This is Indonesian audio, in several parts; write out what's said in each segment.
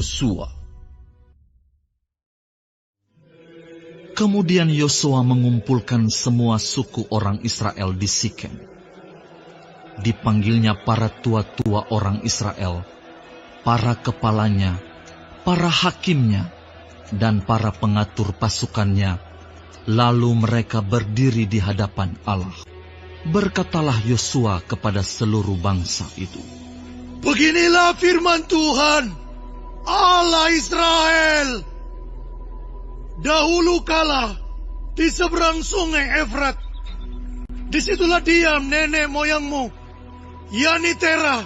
Yosua. Kemudian Yosua mengumpulkan semua suku orang Israel di Sikem. Dipanggilnya para tua-tua orang Israel, para kepalanya, para hakimnya, dan para pengatur pasukannya. Lalu mereka berdiri di hadapan Allah. Berkatalah Yosua kepada seluruh bangsa itu, "Beginilah firman Tuhan, Allah Israel. Dahulu kala di seberang sungai Efrat, disitulah diam nenek moyangmu, yakni Terah,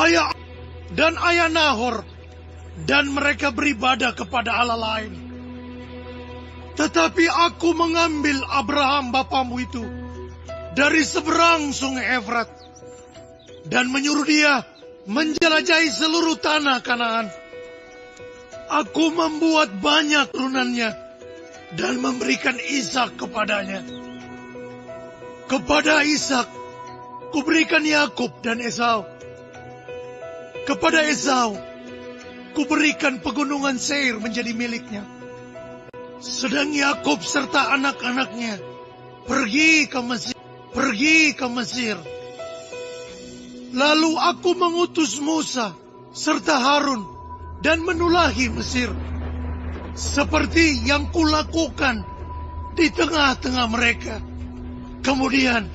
ayah dan ayah Nahor, dan mereka beribadah kepada Allah lain. Tetapi aku mengambil Abraham bapamu itu dari seberang sungai Efrat, dan menyuruh dia menjelajahi seluruh tanah Kanaan. Aku membuat banyak turunannya dan memberikan Ishak kepadanya. Kepada Ishak kuberikan Yakub dan Esau. Kepada Esau kuberikan pegunungan Seir menjadi miliknya. Sedang Yakub serta anak-anaknya pergi ke Mesir. Lalu aku mengutus Musa serta Harun dan menulahi Mesir, seperti yang kulakukan di tengah-tengah mereka. Kemudian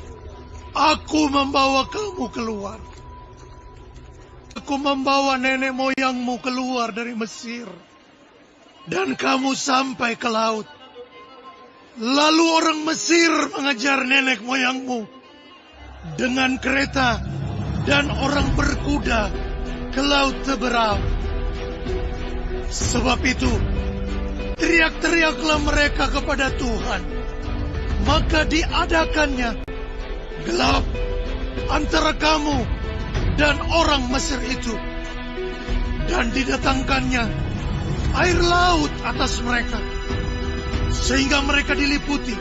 aku membawa kamu keluar. Aku membawa nenek moyangmu keluar dari Mesir, dan kamu sampai ke laut. Lalu orang Mesir mengejar nenek moyangmu dengan kereta, dan orang berkuda ke laut Teberau. Sebab itu, teriak-teriaklah mereka kepada Tuhan. Maka diadakannya gelap antara kamu dan orang Mesir itu, dan didatangkannya air laut atas mereka, sehingga mereka diliputi.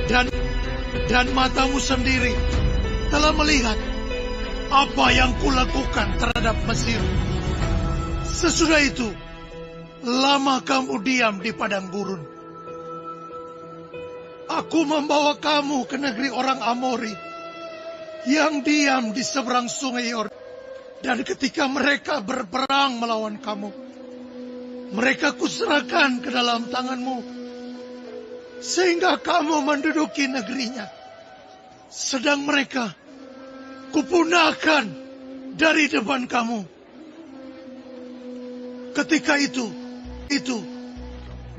Dan matamu sendiri telah melihat apa yang kulakukan terhadap Mesir. Sesudah itu, lama kamu diam di padang gurun. Aku membawa kamu ke negeri orang Amori yang diam di seberang sungai Yordan. Dan ketika mereka berperang melawan kamu, mereka kuserahkan ke dalam tanganmu, sehingga kamu menduduki negerinya. Sedang mereka kupunahkan dari depan kamu. Ketika itu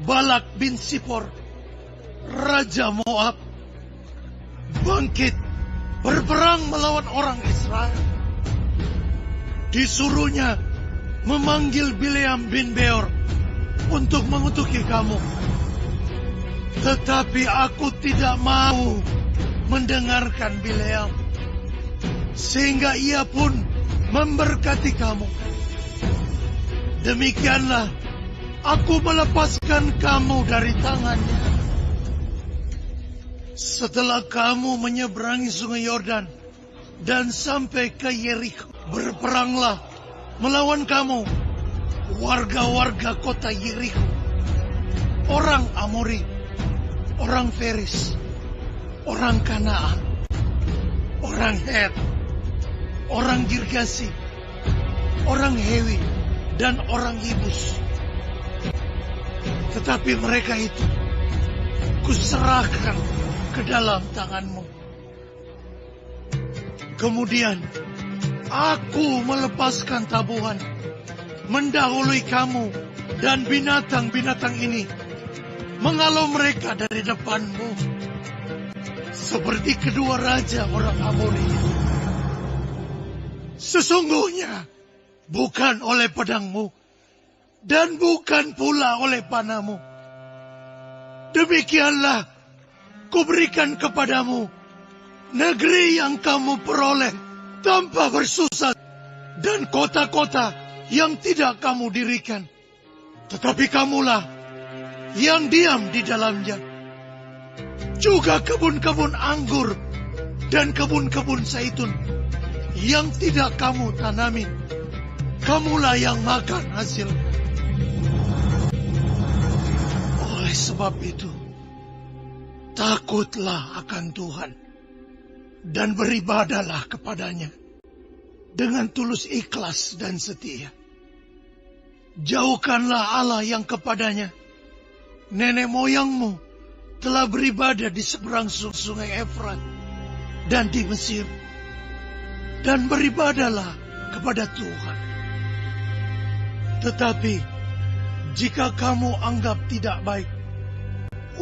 Balak bin Sipor, raja Moab, bangkit berperang melawan orang Israel. Disuruhnya memanggil Bileam bin Beor untuk mengutuki kamu. Tetapi aku tidak mau mendengarkan Bileam, sehingga ia pun memberkati kamu. Demikianlah aku melepaskan kamu dari tangannya. Setelah kamu menyeberangi sungai Yordan dan sampai ke Yerikho, berperanglah melawan kamu warga-warga kota Yerikho, orang Amori, orang Feris, orang Kanaan, orang Het, orang Girgasi, orang Hewi, dan orang Yebus. Tetapi mereka itu kuserahkan ke dalam tanganmu. Kemudian aku melepaskan tabuhan mendahului kamu dan binatang-binatang ini, menghalau mereka dari depanmu, seperti kedua raja orang Amori. Sesungguhnya bukan oleh pedangmu, dan bukan pula oleh panahmu. Demikianlah kuberikan kepadamu negeri yang kamu peroleh tanpa bersusah, dan kota-kota yang tidak kamu dirikan. Tetapi kamulah yang diam di dalamnya. Juga kebun-kebun anggur dan kebun-kebun zaitun yang tidak kamu tanami. kamulah yang makan hasil. Oleh sebab itu, takutlah akan Tuhan dan beribadahlah kepadanya dengan tulus ikhlas dan setia. Jauhkanlah Allah yang kepadanya nenek moyangmu telah beribadah di seberang sungai Efrat dan di Mesir, dan beribadahlah kepada Tuhan. Tetapi jika kamu anggap tidak baik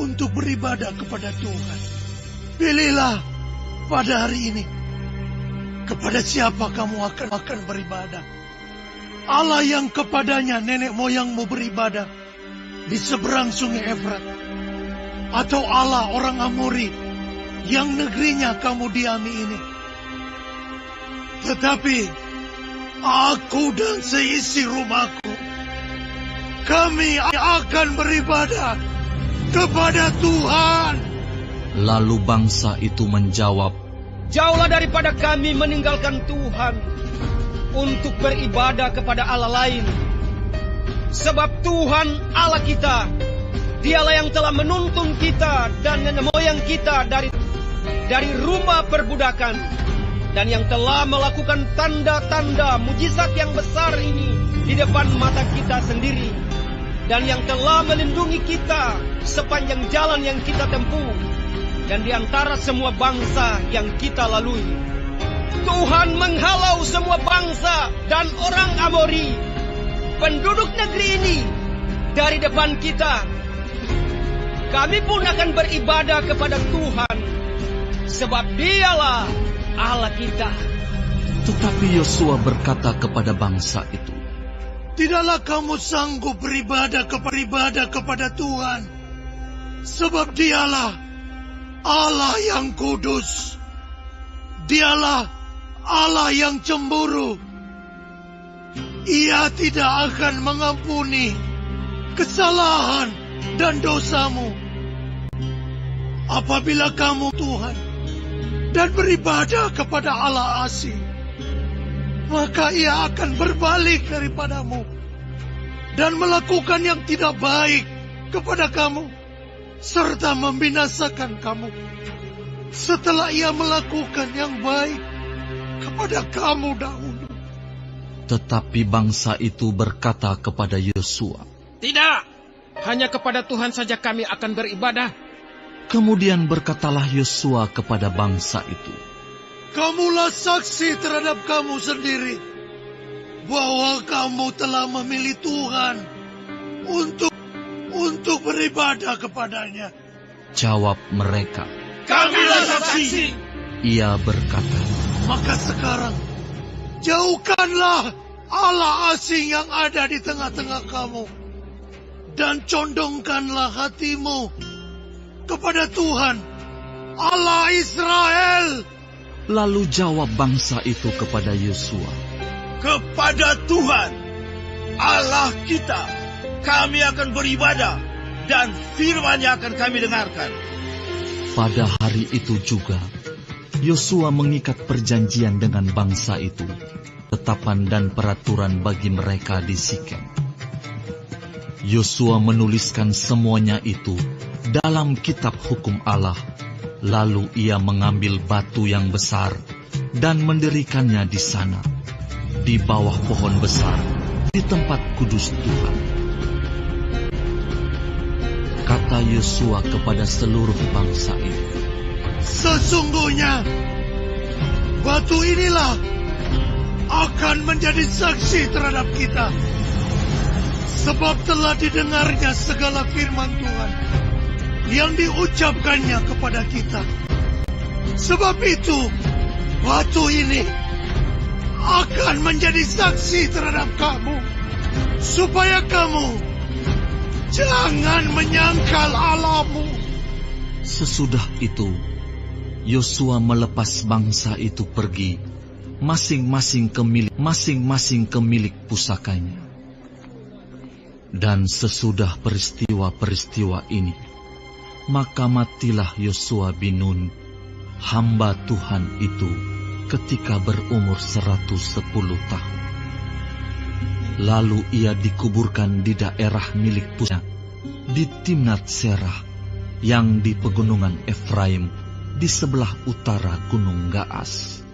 untuk beribadah kepada Tuhan, pilihlah pada hari ini kepada siapa kamu akan beribadah. Allah yang kepadanya nenek moyangmu beribadah di seberang sungai Efrat, atau Allah orang Amori yang negerinya kamu diami ini. Tetapi aku dan seisi rumahku, kami akan beribadah kepada Tuhan. Lalu bangsa itu menjawab, jauhlah daripada kami meninggalkan Tuhan untuk beribadah kepada Allah lain. Sebab Tuhan Allah kita, Dialah yang telah menuntun kita dan nenek moyang kita dari rumah perbudakan, dan yang telah melakukan tanda-tanda mujizat yang besar ini di depan mata kita sendiri, dan yang telah melindungi kita sepanjang jalan yang kita tempuh, dan di antara semua bangsa yang kita lalui. Tuhan menghalau semua bangsa dan orang Amori, penduduk negeri ini, dari depan kita. Kami pun akan beribadah kepada Tuhan, sebab Dialah Allah kita. Tetapi Yosua berkata kepada bangsa itu, tidaklah kamu sanggup beribadah kepada Tuhan, sebab Dialah Allah yang kudus. Dialah Allah yang cemburu. Ia tidak akan mengampuni kesalahan dan dosamu. Apabila kamu Tuhan dan beribadah kepada Allah asing, maka Ia akan berbalik daripadamu dan melakukan yang tidak baik kepada kamu, serta membinasakan kamu, setelah Ia melakukan yang baik kepada kamu dahulu. Tetapi bangsa itu berkata kepada Yosua, tidak, hanya kepada Tuhan saja kami akan beribadah. Kemudian berkatalah Yosua kepada bangsa itu, kamulah saksi terhadap kamu sendiri bahwa kamu telah memilih Tuhan untuk beribadah kepadanya. Jawab mereka, kamilah saksi. Ia berkata, maka sekarang jauhkanlah Allah asing yang ada di tengah-tengah kamu, dan condongkanlah hatimu kepada Tuhan, Allah Israel. Lalu jawab bangsa itu kepada Yosua, kepada Tuhan, Allah kita, kami akan beribadah, dan firman-Nya akan kami dengarkan. Pada hari itu juga, Yosua mengikat perjanjian dengan bangsa itu, tetapan dan peraturan bagi mereka di Sikem. Yosua menuliskan semuanya itu dalam kitab hukum Allah. Lalu ia mengambil batu yang besar dan mendirikannya di sana, di bawah pohon besar, di tempat kudus Tuhan. Kata Yosua kepada seluruh bangsa itu, sesungguhnya batu inilah akan menjadi saksi terhadap kita, sebab telah didengarnya segala firman Tuhan yang diucapkannya kepada kita. Sebab itu, batu ini akan menjadi saksi terhadap kamu, supaya kamu jangan menyangkal Allahmu. Sesudah itu, Yosua melepas bangsa itu pergi, masing-masing ke milik pusakanya. Dan sesudah peristiwa-peristiwa ini, maka matilah Yosua bin Nun, hamba Tuhan itu, ketika berumur 110 tahun. Lalu ia dikuburkan di daerah milik pusatnya, di Timnat Serah, yang di pegunungan Efraim, di sebelah utara Gunung Gaas.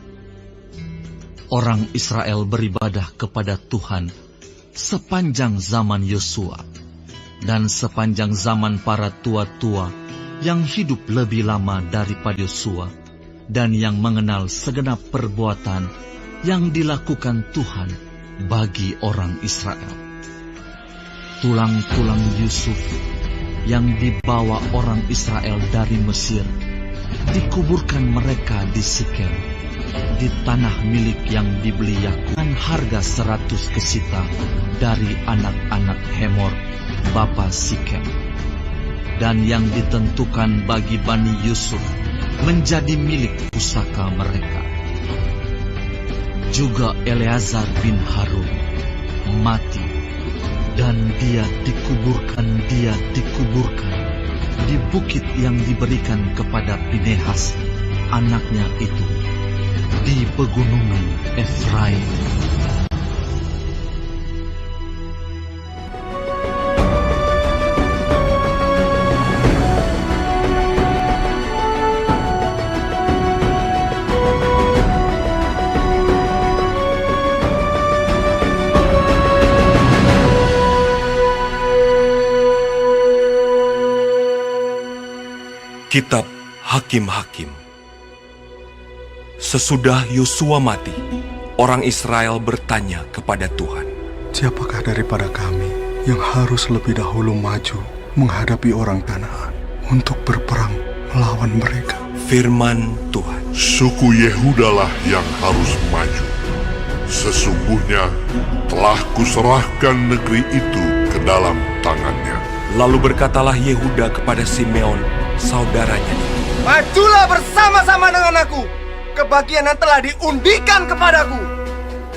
Orang Israel beribadah kepada Tuhan sepanjang zaman Yosua, dan sepanjang zaman para tua-tua yang hidup lebih lama daripada Yosua, dan yang mengenal segenap perbuatan yang dilakukan Tuhan bagi orang Israel. Tulang-tulang Yusuf yang dibawa orang Israel dari Mesir dikuburkan mereka di Sikem, di tanah milik yang dibeli Yakub dengan harga 100 kesita dari anak-anak Hemor, bapa Sikem, dan yang ditentukan bagi Bani Yusuf menjadi milik pusaka mereka. Juga Eleazar bin Harun mati, dan dia dikuburkan di bukit yang diberikan kepada Pinehas, anaknya itu, di pegunungan Efraim. Kitab Hakim-Hakim. Sesudah Yosua mati, orang Israel bertanya kepada Tuhan, "Siapakah daripada kami yang harus lebih dahulu maju menghadapi orang Kanaan untuk berperang melawan mereka?" Firman Tuhan, "Suku Yehudalah yang harus maju. Sesungguhnya telah kuserahkan negeri itu ke dalam tangannya." Lalu berkatalah Yehuda kepada Simeon, saudaranya, "Majulah bersama-sama dengan aku ke bagian yang telah diundikan kepadaku.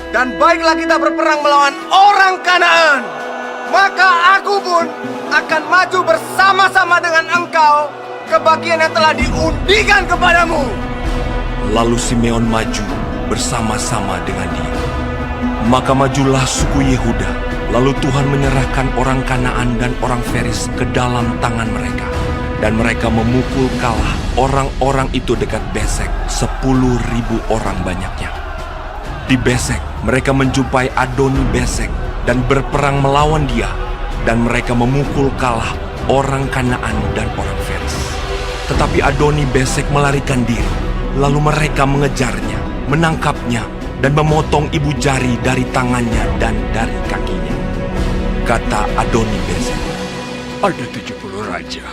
Dan baiklah kita berperang melawan orang Kanaan. Maka aku pun akan maju bersama-sama dengan engkau ke bagian yang telah diundikan kepadamu." Lalu Simeon maju bersama-sama dengan dia. Maka majulah suku Yehuda, lalu Tuhan menyerahkan orang Kanaan dan orang Feris ke dalam tangan mereka. Dan mereka memukul kalah orang-orang itu dekat Besek, 10.000 orang banyaknya. Di Besek, mereka menjumpai Adoni Besek dan berperang melawan dia. Dan mereka memukul kalah orang Kanaan dan orang Feris. Tetapi Adoni Besek melarikan diri, lalu mereka mengejarnya, menangkapnya, dan memotong ibu jari dari tangannya dan dari kakinya. Kata Adoni Besek, "Ada 70 raja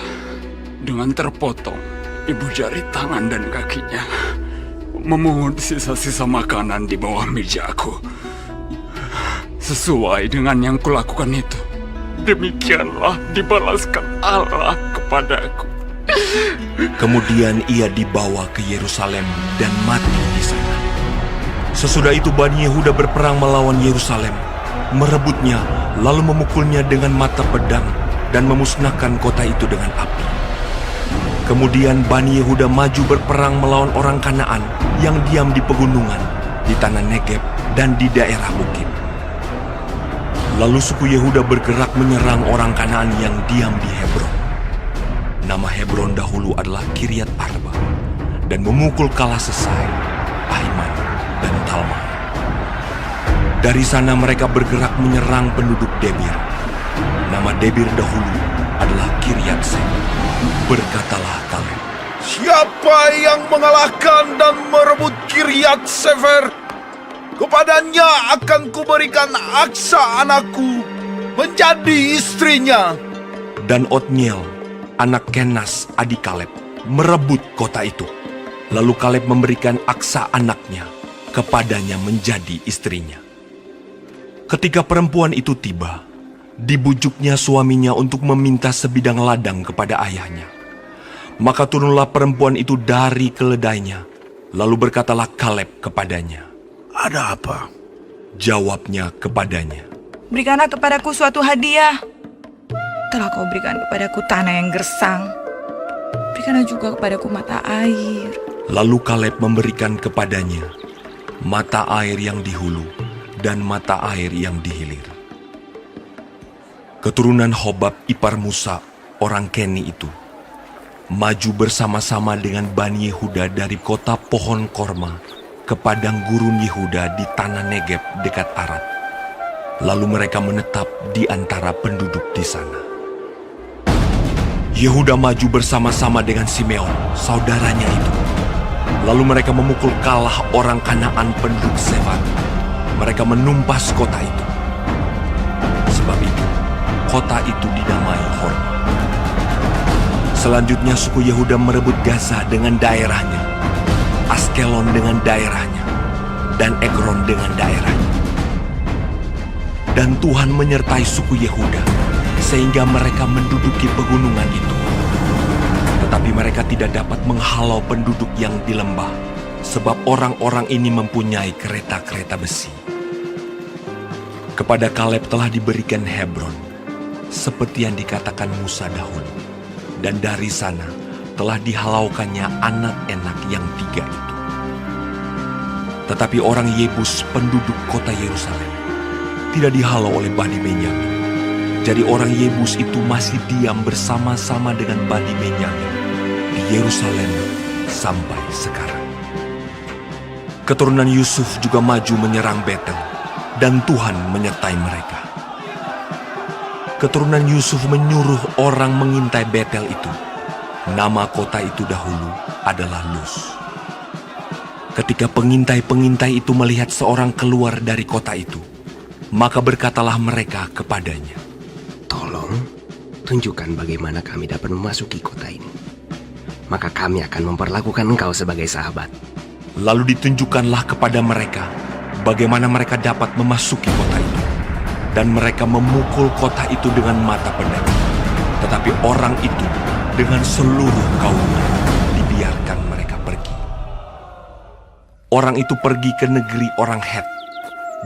dengan terpotong ibu jari tangan dan kakinya, memungut sisa-sisa makanan di bawah meja aku. Sesuai dengan yang kulakukan itu, demikianlah dibalaskan Allah kepadaku." Kemudian ia dibawa ke Yerusalem dan mati di sana. Sesudah itu Bani Yehuda berperang melawan Yerusalem, merebutnya, lalu memukulnya dengan mata pedang dan memusnahkan kota itu dengan api. Kemudian Bani Yehuda maju berperang melawan orang Kanaan yang diam di pegunungan, di tanah Negeb dan di daerah bukit. Lalu suku Yehuda bergerak menyerang orang Kanaan yang diam di Hebron. Nama Hebron dahulu adalah Kiryat Arba, dan memukul kalah Sesai, Ahiman, dan Talmai. Dari sana mereka bergerak menyerang penduduk Debir. Nama Debir dahulu adalah Kiryat Sefer. Berkatalah Kaleb, Siapa yang mengalahkan dan merebut Kiryat Sefer, kepadanya akan kuberikan Aksa anakku menjadi istrinya. Dan Otniel, anak Kenas adik Kaleb, merebut kota itu. Lalu Kaleb memberikan Aksa anaknya kepadanya menjadi istrinya. Ketika perempuan itu tiba, dibujuknya suaminya untuk meminta sebidang ladang kepada ayahnya. Maka turunlah perempuan itu dari keledainya. Lalu berkatalah Kaleb kepadanya, Ada apa? Jawabnya kepadanya, "Berikanlah kepadaku suatu hadiah. Telah kau berikan kepadaku tanah yang gersang. Berikanlah juga kepadaku mata air." Lalu Kaleb memberikan kepadanya mata air yang di hulu dan mata air yang di hilir. Keturunan Hobab ipar Musa, orang Keni itu, maju bersama-sama dengan Bani Yehuda dari kota pohon korma ke padang gurun Yehuda di tanah Negeb dekat Arad. Lalu mereka menetap di antara penduduk di sana. Yehuda maju bersama-sama dengan Simeon, saudaranya itu. Lalu mereka memukul kalah orang Kanaan penduduk Sevar. Mereka menumpas kota itu. Sebab itu, kota itu dinamai Horma. Selanjutnya suku Yehuda merebut Gaza dengan daerahnya, Askelon dengan daerahnya, dan Ekron dengan daerahnya. Dan Tuhan menyertai suku Yehuda, sehingga mereka menduduki pegunungan itu. Tetapi mereka tidak dapat menghalau penduduk yang di lembah, sebab orang-orang ini mempunyai kereta-kereta besi. Kepada Kaleb telah diberikan Hebron, seperti yang dikatakan Musa dahulu. Dan dari sana telah dihalaukannya anak-anak yang 3 itu. Tetapi orang Yebus, penduduk kota Yerusalem, tidak dihalau oleh Bani Benyamin. Jadi orang Yebus itu masih diam bersama-sama dengan Bani Benyamin di Yerusalem sampai sekarang. Keturunan Yusuf juga maju menyerang Betel, dan Tuhan menyertai mereka. Keturunan Yusuf menyuruh orang mengintai Betel itu. Nama kota itu dahulu adalah Luz. Ketika pengintai-pengintai itu melihat seorang keluar dari kota itu, maka berkatalah mereka kepadanya, "Tolong, tunjukkan bagaimana kami dapat memasuki kota ini. Maka kami akan memperlakukan engkau sebagai sahabat." Lalu ditunjukkanlah kepada mereka bagaimana mereka dapat memasuki kota itu. Dan mereka memukul kota itu dengan mata pedang. Tetapi orang itu dengan seluruh kaumnya dibiarkan mereka pergi. Orang itu pergi ke negeri orang Het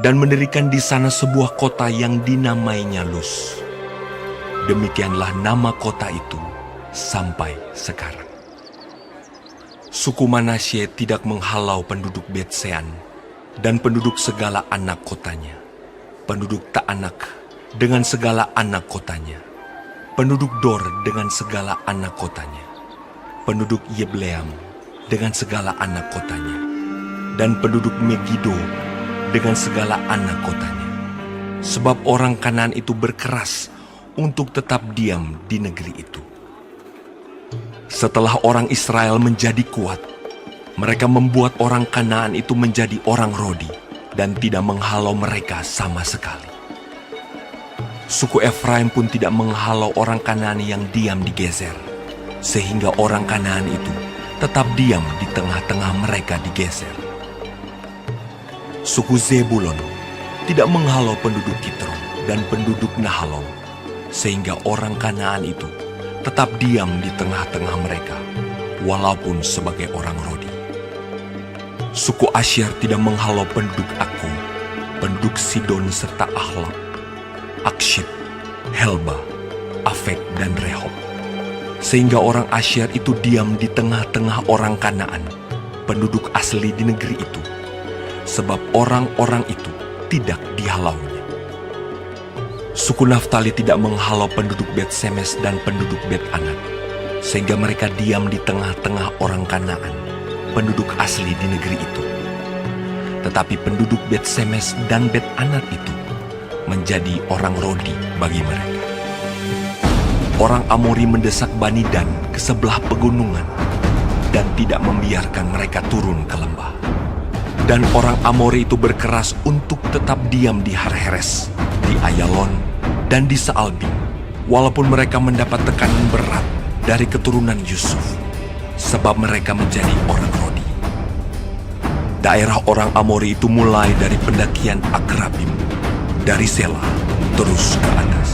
dan mendirikan di sana sebuah kota yang dinamainya Luz. Demikianlah nama kota itu sampai sekarang. Suku Manasye tidak menghalau penduduk Bet-Sean dan penduduk segala anak kotanya, penduduk Ta'anak dengan segala anak kotanya, penduduk Dor dengan segala anak kotanya, penduduk Yebleam dengan segala anak kotanya, dan penduduk Megiddo dengan segala anak kotanya. Sebab orang Kanaan itu berkeras untuk tetap diam di negeri itu. Setelah orang Israel menjadi kuat, mereka membuat orang Kanaan itu menjadi orang Rodi dan tidak menghalau mereka sama sekali. Suku Efraim pun tidak menghalau orang Kanaan yang diam di Gezer, sehingga orang Kanaan itu tetap diam di tengah-tengah mereka di Gezer. Suku Zebulon tidak menghalau penduduk Kitron dan penduduk Nahalol, sehingga orang Kanaan itu tetap diam di tengah-tengah mereka, walaupun sebagai orang Rodi. Suku Asyer tidak menghalau penduduk Akko, penduduk Sidon serta Ahlab, Akshib, Helba, Afek, dan Rehob. Sehingga orang Asyer itu diam di tengah-tengah orang Kanaan, penduduk asli di negeri itu, sebab orang-orang itu tidak dihalaunya. Suku Naftali tidak menghalau penduduk Bet-Semes dan penduduk Bet-Anak, sehingga mereka diam di tengah-tengah orang Kanaan, penduduk asli di negeri itu. Tetapi penduduk Bet-Semes dan Bet-Anak itu menjadi orang Rodi bagi mereka. Orang Amori mendesak Bani Dan ke sebelah pegunungan dan tidak membiarkan mereka turun ke lembah. Dan orang Amori itu berkeras untuk tetap diam di Harheres, di Ayalon, dan di Saalbim, walaupun mereka mendapat tekanan berat dari keturunan Yusuf, sebab mereka menjadi orang Rodi. Daerah orang Amori itu mulai dari pendakian Akrabim, dari Sela, terus ke atas.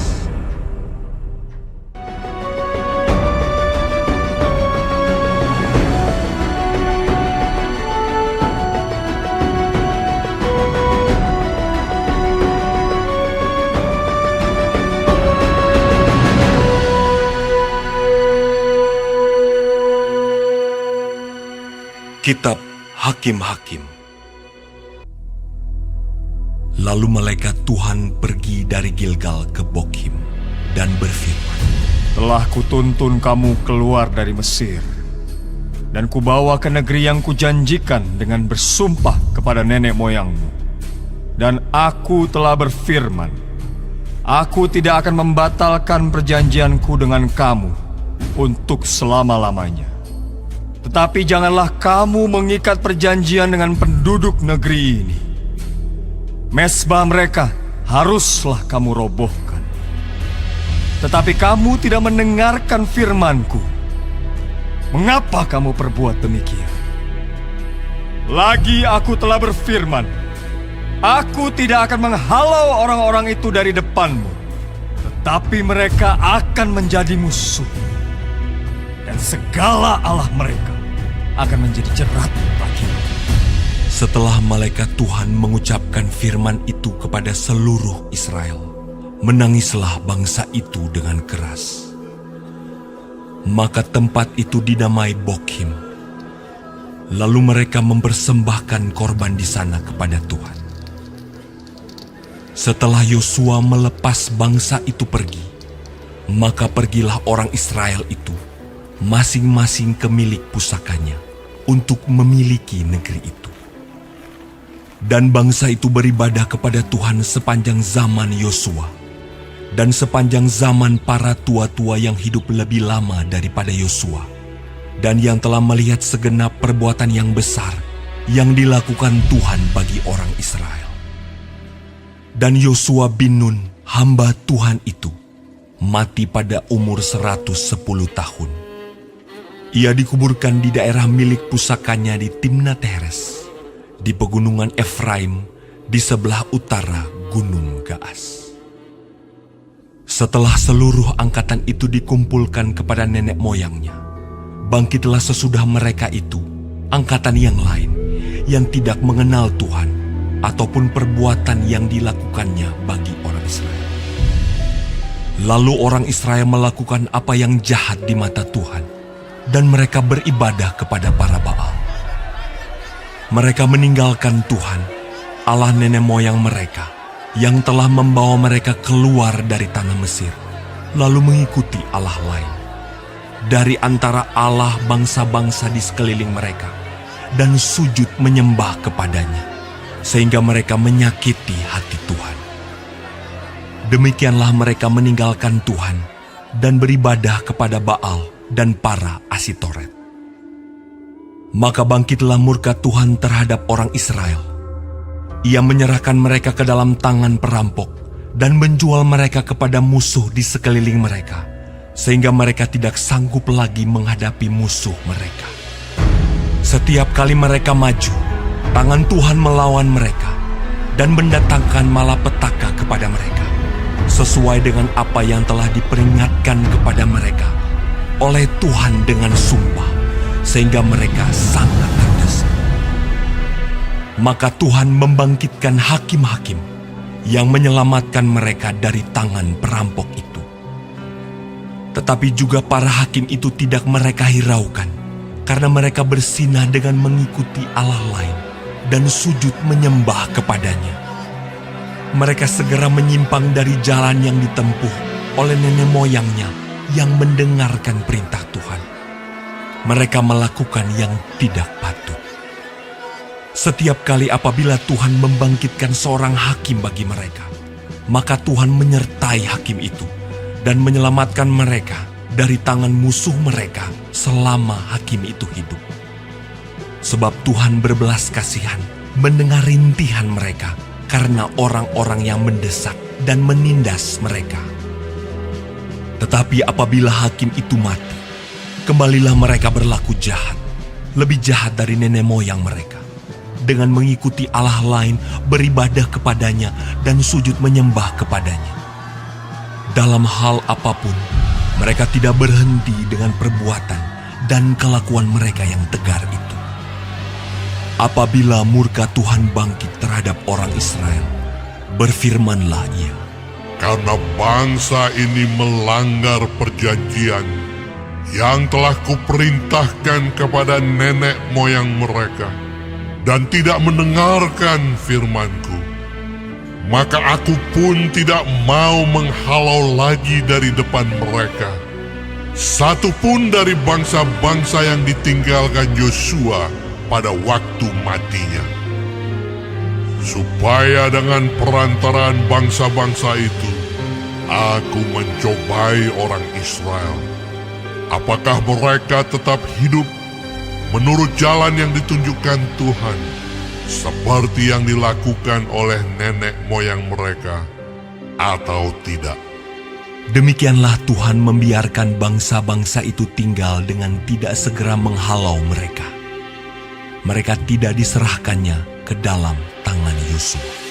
Kitab Hakim-Hakim. Lalu malaikat Tuhan pergi dari Gilgal ke Bokim, dan berfirman, Telah kutuntun kamu keluar dari Mesir, dan kubawa ke negeri yang kujanjikan dengan bersumpah kepada nenek moyangmu. Dan aku telah berfirman, aku tidak akan membatalkan perjanjianku dengan kamu untuk selama-lamanya. Tetapi janganlah kamu mengikat perjanjian dengan penduduk negeri ini. Mesbah mereka haruslah kamu robohkan. Tetapi kamu tidak mendengarkan firman-Ku. Mengapa kamu perbuat demikian? Lagi aku telah berfirman, aku tidak akan menghalau orang-orang itu dari depanmu, tetapi mereka akan menjadi musuh. Dan segala Allah mereka akan menjadi jerat bagimu. Setelah malaikat Tuhan mengucapkan firman itu kepada seluruh Israel, menangislah bangsa itu dengan keras. Maka tempat itu dinamai Bokhim. Lalu mereka mempersembahkan korban di sana kepada Tuhan. Setelah Yosua melepas bangsa itu pergi, maka pergilah orang Israel itu masing-masing ke milik pusakanya untuk memiliki negeri itu. Dan bangsa itu beribadah kepada Tuhan sepanjang zaman Yosua dan sepanjang zaman para tua-tua yang hidup lebih lama daripada Yosua dan yang telah melihat segenap perbuatan yang besar yang dilakukan Tuhan bagi orang Israel. Dan Yosua bin Nun, hamba Tuhan itu, mati pada umur 110 tahun. Ia dikuburkan di daerah milik pusakanya di Timnat Heres, di pegunungan Efraim, di sebelah utara Gunung Gaas. Setelah seluruh angkatan itu dikumpulkan kepada nenek moyangnya, bangkitlah sesudah mereka itu angkatan yang lain yang tidak mengenal Tuhan ataupun perbuatan yang dilakukannya bagi orang Israel. Lalu orang Israel melakukan apa yang jahat di mata Tuhan, dan mereka beribadah kepada para Baal. Mereka meninggalkan Tuhan, Allah nenek moyang mereka, yang telah membawa mereka keluar dari tanah Mesir, lalu mengikuti Allah lain dari antara Allah bangsa-bangsa di sekeliling mereka, dan sujud menyembah kepadanya, sehingga mereka menyakiti hati Tuhan. Demikianlah mereka meninggalkan Tuhan dan beribadah kepada Baal dan para Asitoret. Maka bangkitlah murka Tuhan terhadap orang Israel. Ia menyerahkan mereka ke dalam tangan perampok dan menjual mereka kepada musuh di sekeliling mereka, sehingga mereka tidak sanggup lagi menghadapi musuh mereka. Setiap kali mereka maju, tangan Tuhan melawan mereka dan mendatangkan malapetaka kepada mereka, sesuai dengan apa yang telah diperingatkan kepada mereka oleh Tuhan dengan sumpah, sehingga mereka sangat terdesak. Maka Tuhan membangkitkan hakim-hakim yang menyelamatkan mereka dari tangan perampok itu. Tetapi juga para hakim itu tidak mereka hiraukan, karena mereka bersinah dengan mengikuti Allah lain dan sujud menyembah kepadanya. Mereka segera menyimpang dari jalan yang ditempuh oleh nenek moyangnya yang mendengarkan perintah Tuhan. Mereka melakukan yang tidak patut. Setiap kali apabila Tuhan membangkitkan seorang hakim bagi mereka, maka Tuhan menyertai hakim itu dan menyelamatkan mereka dari tangan musuh mereka selama hakim itu hidup. Sebab Tuhan berbelas kasihan mendengar rintihan mereka karena orang-orang yang mendesak dan menindas mereka. Tetapi apabila hakim itu mati, kembalilah mereka berlaku jahat, lebih jahat dari nenek moyang mereka, dengan mengikuti Allah lain, beribadah kepadanya, dan sujud menyembah kepadanya. Dalam hal apapun, mereka tidak berhenti dengan perbuatan dan kelakuan mereka yang tegar itu. Apabila murka Tuhan bangkit terhadap orang Israel, berfirmanlah Ia, karena bangsa ini melanggar perjanjian yang telah kuperintahkan kepada nenek moyang mereka, dan tidak mendengarkan firman-Ku. maka aku pun tidak mau menghalau lagi dari depan mereka satu pun dari bangsa-bangsa yang ditinggalkan Yosua pada waktu matinya, supaya dengan perantaraan bangsa-bangsa itu aku mencobai orang Israel, apakah mereka tetap hidup menurut jalan yang ditunjukkan Tuhan, seperti yang dilakukan oleh nenek moyang mereka, atau tidak. Demikianlah Tuhan membiarkan bangsa-bangsa itu tinggal dengan tidak segera menghalau mereka. Mereka tidak diserahkannya ke dalam tangan Yosua.